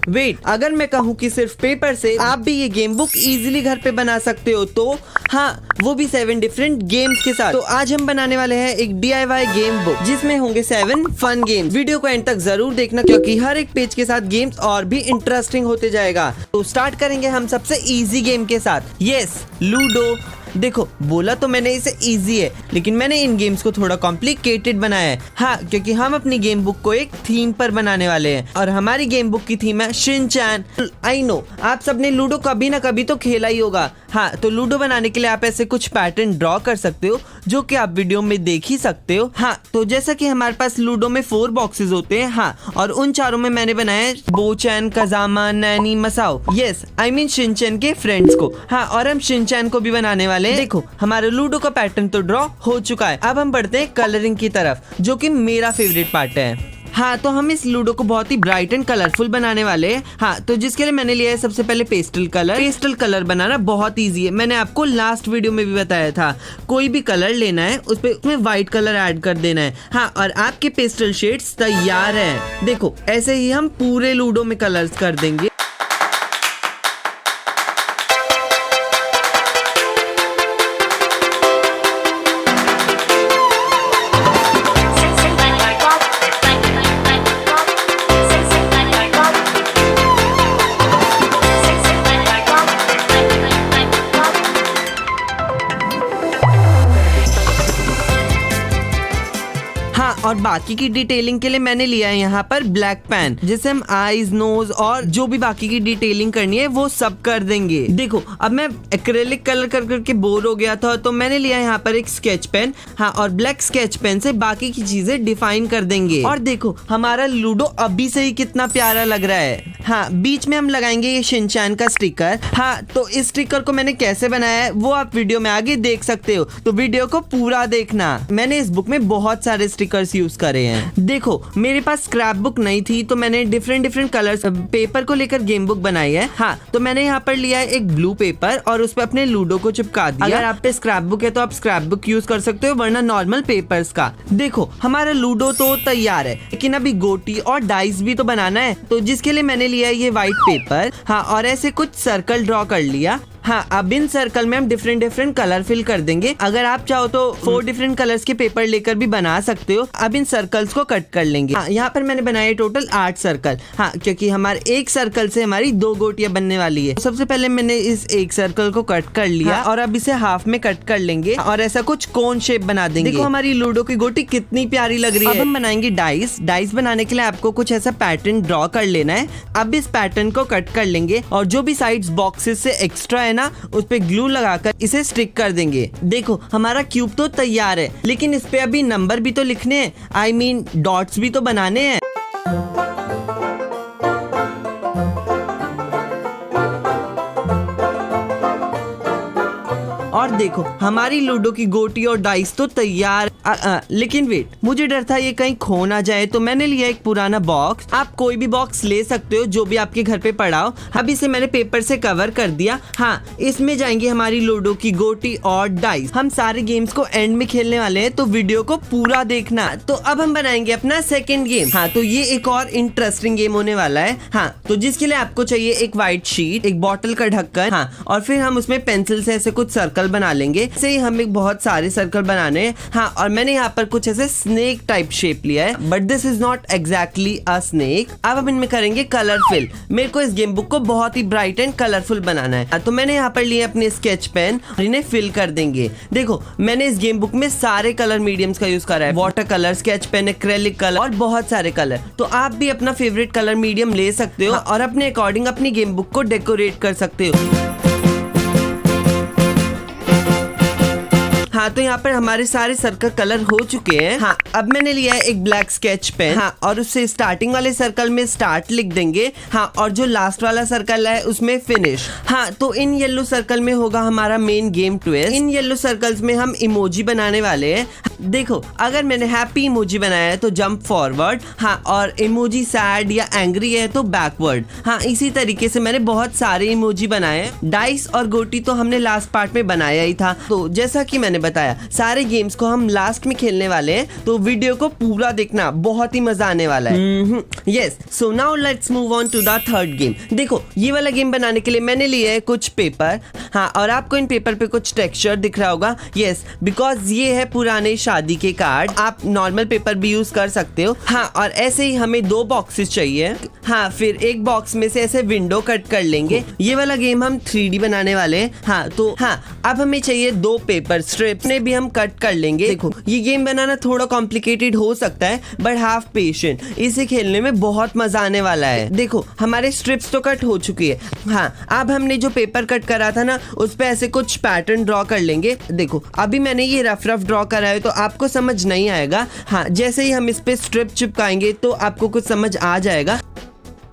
Wait, अगर मैं कहूँ कि सिर्फ पेपर से आप भी ये गेम बुक इजीली घर पे बना सकते हो तो हाँ, वो भी 7 डिफरेंट गेम्स के साथ। तो आज हम बनाने वाले हैं एक DIY गेम बुक जिसमें होंगे 7 फन गेम्स। वीडियो को एंड तक जरूर देखना क्योंकि हर एक पेज के साथ गेम्स और भी इंटरेस्टिंग होते जाएगा। तो स्टार्ट करेंगे हम सबसे इजी गेम के साथ, यस, लूडो। देखो, बोला तो मैंने इसे इजी है, लेकिन मैंने इन गेम्स को थोड़ा कॉम्प्लिकेटेड बनाया है। हाँ, क्योंकि हम अपनी गेम बुक को एक थीम पर बनाने वाले हैं और हमारी गेम बुक की थीम है शिनचैन। आई नो, आप सबने लूडो कभी ना कभी तो खेला ही होगा। हाँ, तो लूडो बनाने के लिए आप ऐसे कुछ पैटर्न ड्रॉ कर सकते हो जो कि आप वीडियो में देख ही सकते हो। हाँ, तो जैसा कि हमारे पास लूडो में 4 बॉक्सेस होते हैं। हाँ, और उन चारों में मैंने बनाया बोचैन, कजामा, Naini, मसाओ, yes, I mean Shinchan के फ्रेंड्स को। हाँ, और हम शिनचैन को भी बनाने वाले हैं। देखो, हमारे लूडो का पैटर्न तो ड्रॉ हो चुका है। अब हम बढ़ते हैं कलरिंग की तरफ, जो कि मेरा फेवरेट पार्ट है। हाँ, तो हम इस लूडो को बहुत ही ब्राइट एंड कलरफुल बनाने वाले हैं। हाँ, तो जिसके लिए मैंने लिया है सबसे पहले पेस्टल कलर। पेस्टल कलर बनाना बहुत इजी है, मैंने आपको लास्ट वीडियो में भी बताया था। कोई भी कलर लेना है, उसमें व्हाइट कलर ऐड कर देना है। हाँ, और आपके पेस्टल शेड्स तैयार हैं। देखो, ऐसे ही हम पूरे लूडो में कलर्स कर देंगे। हाँ, और बाकी की डिटेलिंग के लिए मैंने लिया है यहाँ पर ब्लैक पेन, जिससे हम आईज, नोज और जो भी बाकी की डिटेलिंग करनी है वो सब कर देंगे। देखो, अब मैं एक्रेलिक कलर कर करके बोर हो गया था, तो मैंने लिया यहाँ पर एक स्केच पेन। हाँ, और ब्लैक स्केच पेन से बाकी की चीजें डिफाइन कर देंगे। और देखो, हमारा लूडो अभी से ही कितना प्यारा लग रहा है। हाँ, बीच में हम लगाएंगे ये शिनचैन का स्टिकर। हाँ, तो इस स्टिकर को मैंने कैसे बनाया है वो आप वीडियो में आगे देख सकते हो, तो वीडियो को पूरा देखना। मैंने इस बुक में बहुत सारे स्टिकर्स यूज करे हैं। देखो, मेरे पास स्क्रैप बुक नहीं थी, तो मैंने डिफरेंट कलर्स पेपर को लेकर गेम बुक बनाई है। हाँ, तो मैंने यहाँ पर लिया है एक ब्लू पेपर और उस पर अपने लूडो को चिपका दिया। अगर आप पे स्क्रैप बुक है तो आप स्क्रैप बुक यूज कर सकते हो, वरना नॉर्मल पेपर्स का। देखो, हमारा लूडो तो तैयार है, लेकिन अभी गोटी और डाइस भी तो बनाना है, तो जिसके लिए मैंने लिया है ये व्हाइट पेपर। हाँ, और ऐसे कुछ सर्कल ड्रॉ कर लिया। हाँ, अब इन सर्कल में हम डिफरेंट कलर फिल कर देंगे। अगर आप चाहो तो 4 डिफरेंट कलर्स के पेपर लेकर भी बना सकते हो। अब इन सर्कल्स को कट कर लेंगे। हाँ, यहाँ पर मैंने बनाया टोटल 8 सर्कल। हाँ, क्योंकि हमारे एक सर्कल से हमारी 2 गोटियां बनने वाली है। सबसे पहले मैंने इस एक सर्कल को कट कर लिया। हाँ, और अब इसे हाफ में कट कर लेंगे और ऐसा कुछ कोन शेप बना देंगे। देखो, हमारी लूडो की गोटी कितनी प्यारी लग रही है। अब हम बनाएंगे डाइस। डाइस बनाने के लिए आपको कुछ ऐसा पैटर्न ड्रॉ कर लेना है। अब इस पैटर्न को कट कर लेंगे और जो भी साइड्स बॉक्सेस से एक्स्ट्रा है ना, उस पे ग्लू लगाकर इसे स्टिक कर देंगे। देखो, हमारा क्यूब तो तैयार है, लेकिन इस पे अभी नंबर भी तो लिखने हैं, आई मीन डॉट्स भी तो बनाने हैं। और देखो, हमारी लूडो की गोटी और डाइस तो तैयार। लेकिन वेट, मुझे डर था ये कहीं खो ना जाए, तो मैंने लिया एक पुराना बॉक्स। आप कोई भी बॉक्स ले सकते हो जो भी आपके घर पे पड़ा हो। अब इसे मैंने पेपर से कवर कर दिया। हाँ, इसमें जाएंगी हमारी लूडो की गोटी और डाइस। हम सारे गेम्स को एंड में खेलने वाले हैं, तो वीडियो को पूरा देखना। तो अब हम बनाएंगे अपना सेकेंड गेम। हाँ, तो ये एक और इंटरेस्टिंग गेम होने वाला है। हाँ, तो जिसके लिए आपको चाहिए एक व्हाइट शीट, एक बॉटल का ढक्कन। हाँ, और फिर हम उसमें पेंसिल से ऐसे कुछ सर्कल बना लेंगे। ऐसे ही हमें बहुत सारे सर्कल बनाने हैं। हाँ, और मैंने यहाँ पर कुछ ऐसे स्नेक टाइप शेप लिया है, but this is not exactly a snake. अब हम इनमें करेंगे कलर फिल। मेरे को इस गेम बुक को बहुत ही ब्राइट एंड कलरफुल बनाना है, तो मैंने यहाँ पर लिए अपने स्केच पेन और इन्हें फिल कर देंगे। देखो, मैंने इस गेम बुक में सारे कलर मीडियम्स का यूज करा है, water colour, sketch pen, acrylic colour और बहुत सारे कलर। तो आप भी अपना फेवरेट कलर मीडियम ले सकते हो और अपने अकॉर्डिंग अपनी गेम बुक को डेकोरेट कर सकते हो। हाँ, तो यहाँ पर हमारे सारे सर्कल कलर हो चुके हैं। हाँ, अब मैंने लिया है एक ब्लैक स्केच पेन। हाँ, और उससे स्टार्टिंग वाले सर्कल में स्टार्ट लिख देंगे। हाँ, और जो लास्ट वाला सर्कल है उसमें फिनिश। हाँ, तो इन येलो सर्कल में होगा हमारा main game twist. In yellow circles में हम इमोजी बनाने वाले हैं। देखो, अगर मैंने हैप्पी इमोजी बनाया है तो जंप फॉरवर्ड। हाँ, और इमोजी सैड या एंग्री है तो बैकवर्ड। हाँ, इसी तरीके से मैंने बहुत सारे इमोजी बनाए हैं। डाइस और गोटी तो हमने लास्ट पार्ट में बनाया ही था। तो जैसा कि मैंने बताया, सारे गेम्स को हम लास्ट में खेलने वाले हैं, तो वीडियो को पूरा देखना, बहुत ही मजा आने वाला है। Yes, so now let's move on to the third game. देखो ये वाला गेम बनाने के लिए मैंने लिए है कुछ पेपर। हाँ, और आपको इन पेपर पे कुछ टेक्सचर दिख रहा होगा। यस, बिकॉज ये है पुराने शादी के कार्ड। आप नॉर्मल पेपर भी यूज कर सकते हो। हाँ, और ऐसे ही हमें 2 बॉक्सेस चाहिए। हाँ, फिर एक बॉक्स में से ऐसे विंडो कट कर लेंगे। ये वाला गेम हम 3D बनाने वाले हैं। हाँ, तो हाँ, अब हमें चाहिए 2 पेपर स्ट्रिप्स ने भी हम कट कर लेंगे। देखो ये गेम बनाना थोड़ा कॉम्प्लिकेटेड हो सकता है, बट हैव पेशेंस, इसे खेलने में बहुत मजा आने वाला है। देखो हमारे स्ट्रिप्स तो कट हो चुकी है। हाँ, अब हमने जो पेपर कट करा था ना, उस पे ऐसे कुछ पैटर्न ड्रॉ कर लेंगे। देखो अभी मैंने ये रफ ड्रॉ करा है, तो आपको समझ नहीं आएगा। हाँ, जैसे ही हम इस पे स्ट्रिप चिपकाएंगे तो आपको कुछ समझ आ जाएगा।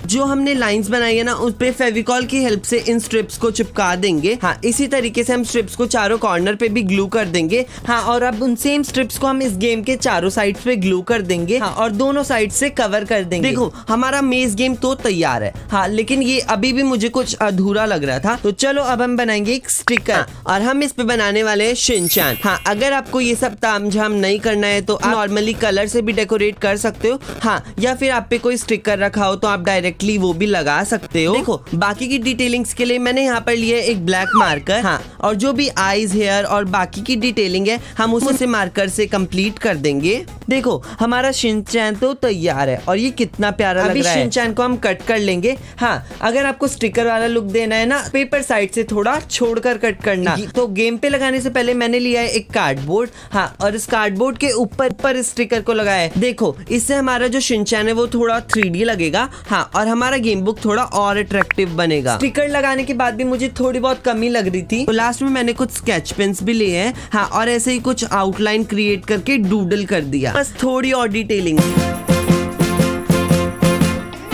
जो हमने लाइंस बनाई है ना, उस पे फेविकॉल की हेल्प से इन स्ट्रिप्स को चिपका देंगे। हाँ, इसी तरीके से हम स्ट्रिप्स को चारों कॉर्नर पे भी ग्लू कर देंगे। हाँ, और अब उन सेम स्ट्रिप्स को हम इस गेम के चारों साइड्स पे ग्लू कर देंगे। हाँ, और दोनों साइड से कवर कर देंगे। देखो हमारा मेज गेम तो तैयार है। हाँ, लेकिन ये अभी भी मुझे कुछ अधूरा लग रहा था, तो चलो अब हम बनाएंगे एक स्टिकर। हाँ, और हम इस पे बनाने वाले हैं शिनचैन। हाँ, अगर आपको ये सब तामझाम नहीं करना है तो आप नॉर्मली कलर से भी डेकोरेट कर सकते हो। हाँ, या फिर आप पे कोई स्टिकर रखा हो तो आप डायरेक्टली वो भी लगा सकते हो। देखो बाकी की डिटेलिंग्स के लिए मैंने यहाँ पर लिया एक ब्लैक मार्कर। हाँ, और जो भी आईज, हेयर और बाकी की डिटेलिंग है हम उसे मार्कर से कंप्लीट कर देंगे। देखो हमारा शिनचैन तो तैयार है और ये कितना प्यारा लग रहा है। शिनचैन को हम कट कर लेंगे। हाँ, अगर आपको स्टिकर वाला लुक देना है ना, पेपर साइड से थोड़ा छोड़कर कट करना। तो गेम पे लगाने से पहले मैंने लिया है एक कार्डबोर्ड। हाँ, और इस कार्डबोर्ड के ऊपर स्टिकर को लगाया है। देखो इससे हमारा जो शिनचैन है वो थोड़ा 3D लगेगा। हाँ, और हमारा गेम बुक थोड़ा और अट्रैक्टिव बनेगा। स्टिकर लगाने के बाद भी मुझे थोड़ी बहुत कमी लग रही थी, तो लास्ट में मैंने कुछ स्केच पेन्स भी लिए हैं। हाँ, और ऐसे ही कुछ आउटलाइन क्रिएट करके डूडल कर दिया, बस थोड़ी और डिटेलिंग।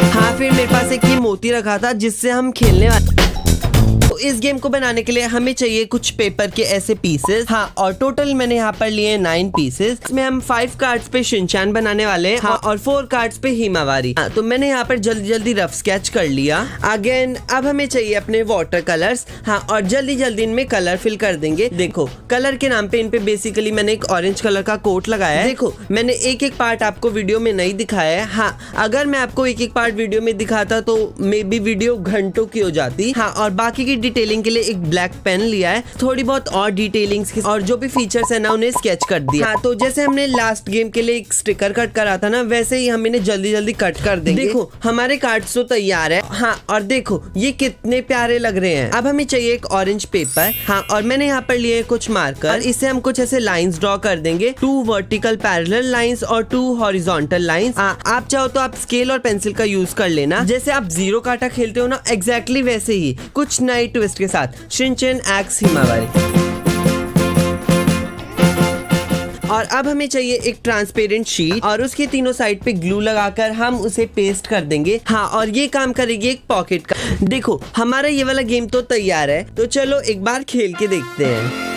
हाँ, फिर मेरे पास एक ये मोती रखा था जिससे हम खेलने वाले। तो इस गेम को बनाने के लिए हमें चाहिए कुछ पेपर के ऐसे पीसेस। हाँ, और टोटल मैंने यहाँ पर लिए 9 पीसेस। इसमें हम 5 कार्ड्स पे शिनचैन बनाने वाले हैं। हाँ, और 4 कार्ड्स पे हिमावारी। हाँ, तो मैंने यहाँ पर जल्दी जल्दी रफ स्केच कर लिया। अगेन अब हमें चाहिए अपने वाटर कलर्स। हाँ, और जल्दी जल्दी इनमें कलर फिल कर देंगे। देखो कलर के नाम पे इन पे बेसिकली मैंने एक ऑरेंज कलर का कोट लगाया है। देखो मैंने एक एक पार्ट आपको वीडियो में नहीं दिखाया है। हाँ, अगर मैं आपको एक एक पार्ट वीडियो में दिखाता तो मे बी वीडियो घंटों की हो जाती। हाँ, और बाकी की डिटेलिंग के लिए एक ब्लैक पेन लिया है, थोड़ी बहुत और डिटेलिंग्स और जो भी फीचर्स है ना उन्हें स्केच कर दिया। हाँ, तो जैसे हमने लास्ट गेम के लिए एक स्टिकर कट करा था ना, वैसे ही हम इन्हें जल्दी जल्दी कट कर देंगे। देखो हमारे कार्ड्स तो तैयार है। हाँ, और देखो ये कितने प्यारे लग रहे हैं। अब हमें चाहिए एक ऑरेंज पेपर। हाँ, और मैंने यहाँ पर लिए कुछ मार्कर। इससे हम कुछ ऐसे लाइंस ड्रॉ कर देंगे, 2 वर्टिकल पैरेलल लाइंस और 2 हॉरिजॉन्टल लाइंस। आप चाहो तो आप स्केल और पेंसिल का यूज कर लेना, जैसे आप जीरो काटा खेलते हो ना, एग्जैक्टली वैसे ही कुछ नई ट्विस्ट के साथ। Shinchan x Himawari. और अब हमें चाहिए एक ट्रांसपेरेंट शीट और उसके तीनों साइड पे ग्लू लगाकर हम उसे पेस्ट कर देंगे। हाँ, और ये काम करेगी एक पॉकेट का। देखो हमारा ये वाला गेम तो तैयार है, तो चलो एक बार खेल के देखते हैं।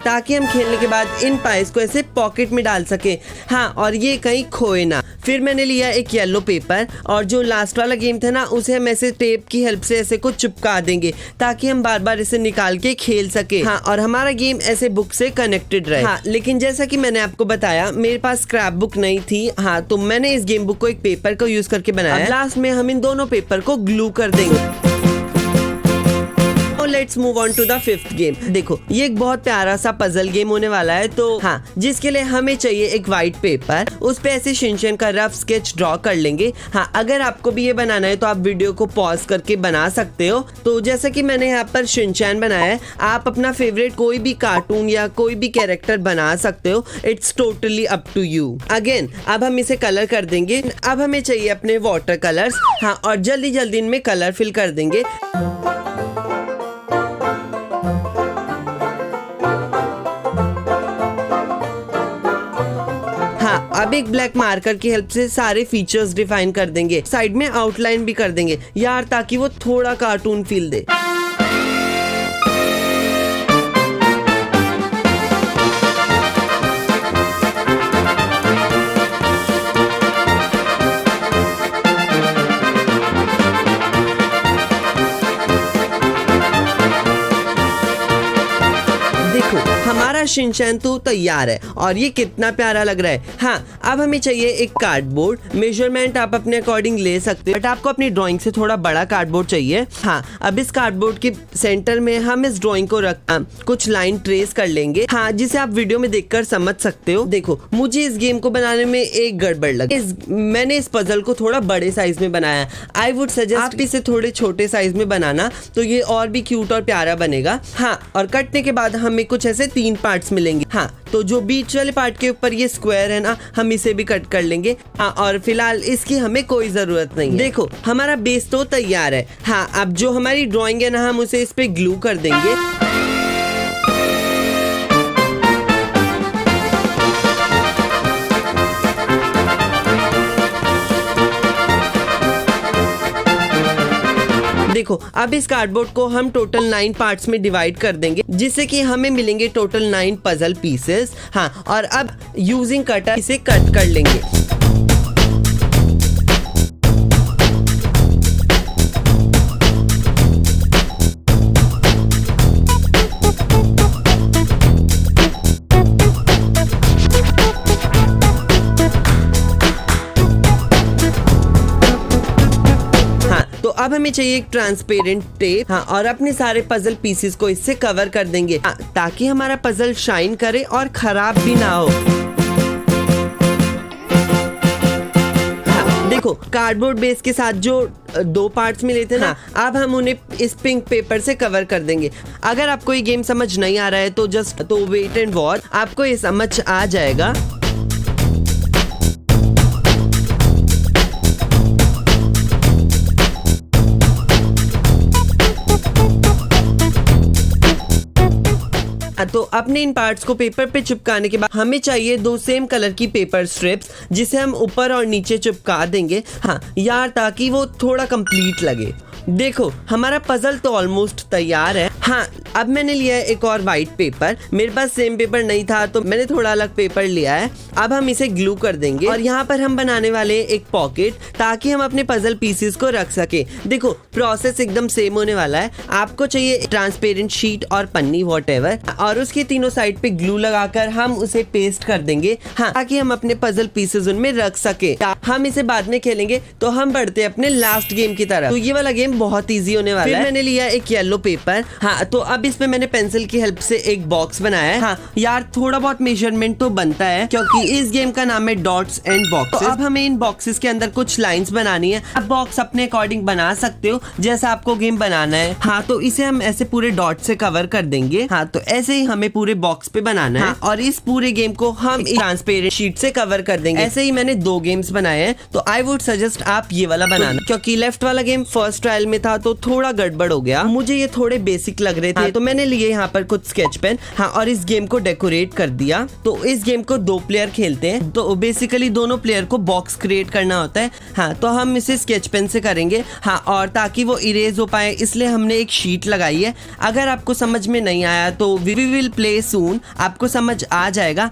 ताकि हम खेलने के बाद इन पाइस को ऐसे पॉकेट में डाल सके। हाँ, और ये कहीं खोए ना। फिर मैंने लिया एक येलो पेपर और जो लास्ट वाला गेम था ना, उसे हम ऐसे टेप की हेल्प से ऐसे कुछ चिपका देंगे ताकि हम बार बार इसे निकाल के खेल सके। हाँ, और हमारा गेम ऐसे बुक से कनेक्टेड रहे। हाँ, लेकिन जैसा कि मैंने आपको बताया मेरे पास स्क्रैप बुक नहीं थी। हाँ, तो मैंने इस गेम बुक को एक पेपर को यूज करके बनाया। लास्ट में हम इन दोनों पेपर को ग्लू कर देंगे। Let's move on to the 5th game. देखो ये एक बहुत प्यारा सा पजल गेम होने वाला है। तो हाँ, जिसके लिए हमें चाहिए एक व्हाइट पेपर, उस पे ऐसे शिनचैन का रफ स्केच ड्रॉ कर लेंगे। हाँ, अगर आपको भी ये बनाना है तो आप वीडियो को पॉज करके बना सकते हो। तो जैसा कि मैंने यहाँ पर शिनचैन बनाया है, आप अपना फेवरेट कोई भी कार्टून या कोई भी कैरेक्टर बना सकते हो। It's totally up to you. Again अब हम इसे कलर कर देंगे। अब हमें चाहिए अपने वाटर कलर्स। हाँ, और जल्दी जल्दी इनमें कलर फिल कर देंगे। अब एक ब्लैक मार्कर की हेल्प से सारे फीचर्स डिफाइन कर देंगे। साइड में आउटलाइन भी कर देंगे यार, ताकि वो थोड़ा कार्टून फील दे। शिनचैन तो तैयार है और ये कितना प्यारा लग रहा है। हाँ, अब हमें चाहिए एक कार्डबोर्ड। मेजरमेंट आप अपने अकॉर्डिंग ले सकते हो, बट आपको अपनी ड्राइंग से थोड़ा बड़ा कार्डबोर्ड चाहिए। हाँ, अब इस कार्डबोर्ड के सेंटर में हम इस ड्राइंग को रख कुछ लाइन ट्रेस कर लेंगे। हाँ, जिसे आप वीडियो में देखकर समझ सकते हो। देखो, मुझे इस गेम को बनाने में एक गड़बड़ लगी। मैंने इस पजल को थोड़ा बड़े साइज में बनाया। आई वुड सजेस्ट आप इसे थोड़े छोटे साइज में बनाना, तो ये और भी क्यूट और प्यारा बनेगा। हाँ, और कटने के बाद हमें कुछ ऐसे 3 पार्ट्स मिलेंगे। हाँ, तो जो बीच वाले पार्ट के ऊपर ये स्क्वायर है ना, हम इसे भी कट कर लेंगे। हाँ, और फिलहाल इसकी हमें कोई जरूरत नहीं है। देखो, हमारा बेस तो तैयार है। हाँ, अब जो हमारी ड्राइंग है ना, हम उसे इस पे ग्लू कर देंगे। देखो, अब इस कार्डबोर्ड को हम टोटल 9 पार्ट्स में डिवाइड कर देंगे, जिससे कि हमें मिलेंगे टोटल 9 पजल पीसेस। हाँ, और अब यूजिंग कटर इसे कट कर लेंगे। तो अब हमें चाहिए एक ट्रांसपेरेंट टेप। हाँ, और अपने सारे पजल पीसेस को इससे कवर कर देंगे। हाँ, ताकि हमारा पजल शाइन करे और खराब भी ना हो। हाँ, देखो, कार्डबोर्ड बेस के साथ जो 2 पार्ट्स मिले थे ना, अब हम उन्हें इस पिंक पेपर से कवर कर देंगे। अगर आपको ये गेम समझ नहीं आ रहा है तो वेट एंड वॉच, आपको ये समझ आ जाएगा। तो अपने इन पार्ट्स को पेपर पे चिपकाने के बाद हमें चाहिए 2 सेम कलर की पेपर स्ट्रिप्स, जिसे हम ऊपर और नीचे चिपका देंगे। हाँ यार, ताकि वो थोड़ा कंप्लीट लगे। देखो, हमारा पजल तो ऑलमोस्ट तैयार है। हाँ, अब मैंने लिया है एक और वाइट पेपर। मेरे पास सेम पेपर नहीं था तो मैंने थोड़ा अलग पेपर लिया है। अब हम इसे ग्लू कर देंगे और यहाँ पर हम बनाने वाले एक पॉकेट, ताकि हम अपने पजल पीसेस को रख सके। देखो, प्रोसेस एकदम सेम होने वाला है। आपको चाहिए ट्रांसपेरेंट शीट और पन्नी वॉटएवर, और उसके तीनों साइड पे ग्लू लगाकर हम उसे पेस्ट कर देंगे। हाँ, ताकि हम अपने पजल पीसेस उनमें रख सके। हम इसे बाद में खेलेंगे। तो हम बढ़ते हैं अपने लास्ट गेम की तरफ। तो ये वाला गेम बहुत इजी होने वाला है। फिर मैंने लिया एक येलो पेपर। हाँ, तो अब इसमें मैंने पेंसिल की हेल्प से एक बॉक्स बनाया है। हाँ यार, थोड़ा बहुत मेजरमेंट तो बनता है, क्योंकि इस गेम का नाम है डॉट्स एंड बॉक्सेस। तो अब हमें इन बॉक्सेस के अंदर कुछ लाइंस बनानी है। आप बॉक्स अपने अकॉर्डिंग बना सकते हो, जैसा आपको गेम बनाना है। हाँ, तो इसे हम ऐसे पूरे डॉट से कवर कर देंगे। हाँ, तो ऐसे ही हमें पूरे बॉक्स पे बनाना है, और इस पूरे गेम को हम ट्रांसपेरेंट शीट से कवर कर देंगे। ऐसे ही मैंने 2 गेम्स बनाए हैं, तो आई वुड सजेस्ट आप ये वाला बनाना, क्योंकि लेफ्ट वाला गेम फर्स्ट ट्रायल में था तो थोड़ा गड़बड़ हो गया। मुझे ये थोड़े बेसिक लग रहे थे, तो मैंने लिए यहाँ पर कुछ स्केच पेन। हाँ, और इस गेम को डेकोरेट कर दिया। तो इस गेम को 2 प्लेयर खेलते हैं, तो बेसिकली दोनों प्लेयर को बॉक्स क्रिएट करना होता है। हाँ, तो हम इसे स्केच पेन से करेंगे। हाँ, और ताकि वो इरेज हो पाए इसलिए हमने एक शीट लगाई है। अगर आपको समझ में नहीं आया तो वी विल प्ले सून, आपको समझ आ जाएगा।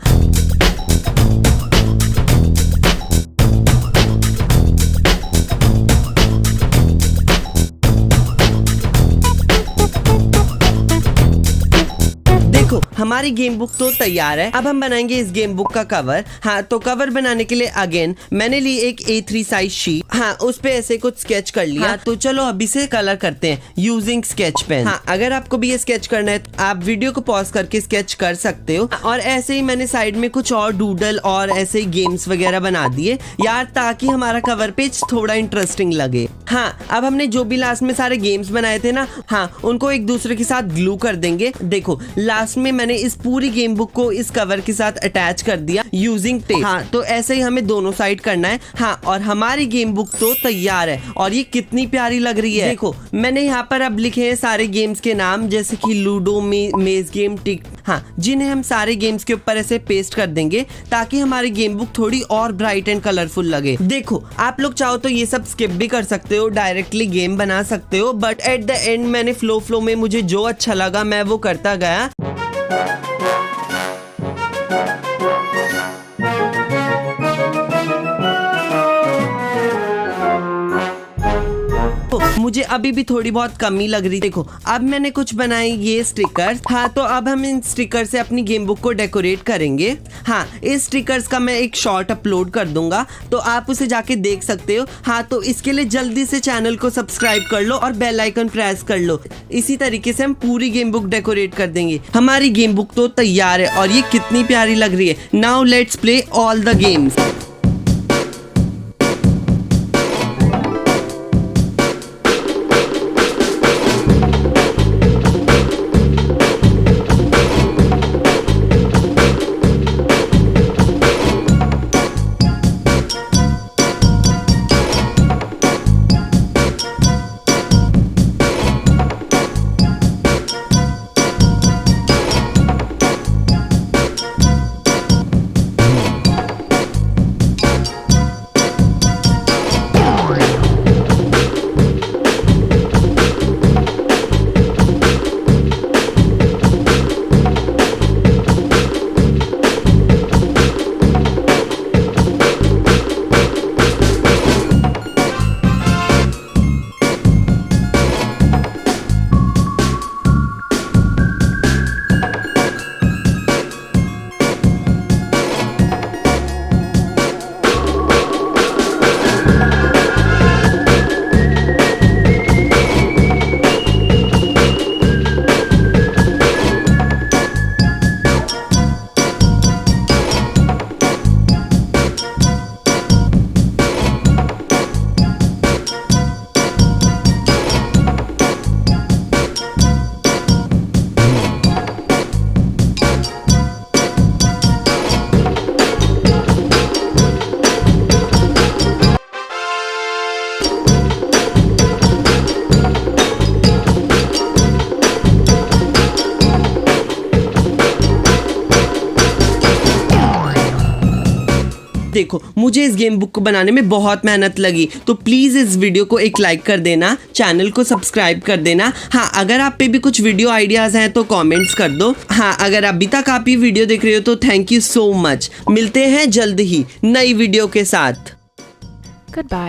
हमारी गेम बुक तो तैयार है। अब हम बनाएंगे इस गेम बुक का कवर। हाँ, तो कवर बनाने के लिए अगेन मैंने ली एक A3 साइज शीट। हाँ, उस पे ऐसे कुछ स्केच कर लिया। हाँ, तो चलो अभी से कलर करते हैं यूजिंग स्केच पेन। हाँ, अगर आपको भी ये स्केच करना है तो आप वीडियो को पॉज करके स्केच कर सकते हो। और ऐसे ही मैंने साइड में कुछ और डूडल और ऐसे ही गेम्स वगैरह बना दिए यार, ताकि हमारा कवर पेज थोड़ा इंटरेस्टिंग लगे। हाँ, अब हमने जो भी लास्ट में सारे गेम्स बनाए थे ना, हाँ, उनको एक दूसरे के साथ ग्लू कर देंगे। देखो, लास्ट में मैंने इस पूरी गेम बुक को इस कवर के साथ अटैच कर दिया यूजिंग टेप। हाँ, तो ऐसे ही हमें दोनों साइड करना है। हाँ, और हमारी गेम बुक तो तैयार है, और ये कितनी प्यारी लग रही है। देखो, मैंने यहाँ पर अब लिखे हैं सारे गेम्स के नाम, जैसे कि लूडो, मेज गेम, टिक। हाँ, जिन्हें हम सारे गेम्स के ऊपर ऐसे पेस्ट कर देंगे, ताकि हमारी गेम बुक थोड़ी और ब्राइट एंड कलरफुल लगे। देखो, आप लोग चाहो तो ये सब स्किप भी कर सकते हो, डायरेक्टली गेम बना सकते हो, बट एट द एंड मैंने फ्लो में मुझे जो अच्छा लगा मैं वो करता गया। मुझे अभी भी थोड़ी बहुत कमी लग रही। देखो अब मैंने कुछ बनाई ये स्टिकर्स। हाँ तो अब हम इन स्टिकर से अपनी गेम बुक को डेकोरेट करेंगे। हाँ इस स्टिकर्स का मैं एक शॉर्ट अपलोड कर दूंगा तो आप उसे जाके देख सकते हो। हाँ तो इसके लिए जल्दी से चैनल को सब्सक्राइब कर लो और बेल आइकन प्रेस कर लो। इसी तरीके से हम पूरी गेम बुक डेकोरेट कर देंगे। हमारी गेम बुक तो तैयार है और ये कितनी प्यारी लग रही है। Now let's play all the games. देखो मुझे इस गेम बुक को बनाने में बहुत मेहनत लगी तो प्लीज़ इस वीडियो को एक लाइक कर देना, चैनल को सब्सक्राइब कर देना। हाँ अगर आप पे भी कुछ वीडियो आइडियाज़ हैं तो कमेंट्स कर दो। हाँ अगर अभी तक आप ये वीडियो देख रहे हो तो थैंक यू सो मच। मिलते हैं जल्द ही नई वीडियो के साथ। Goodbye.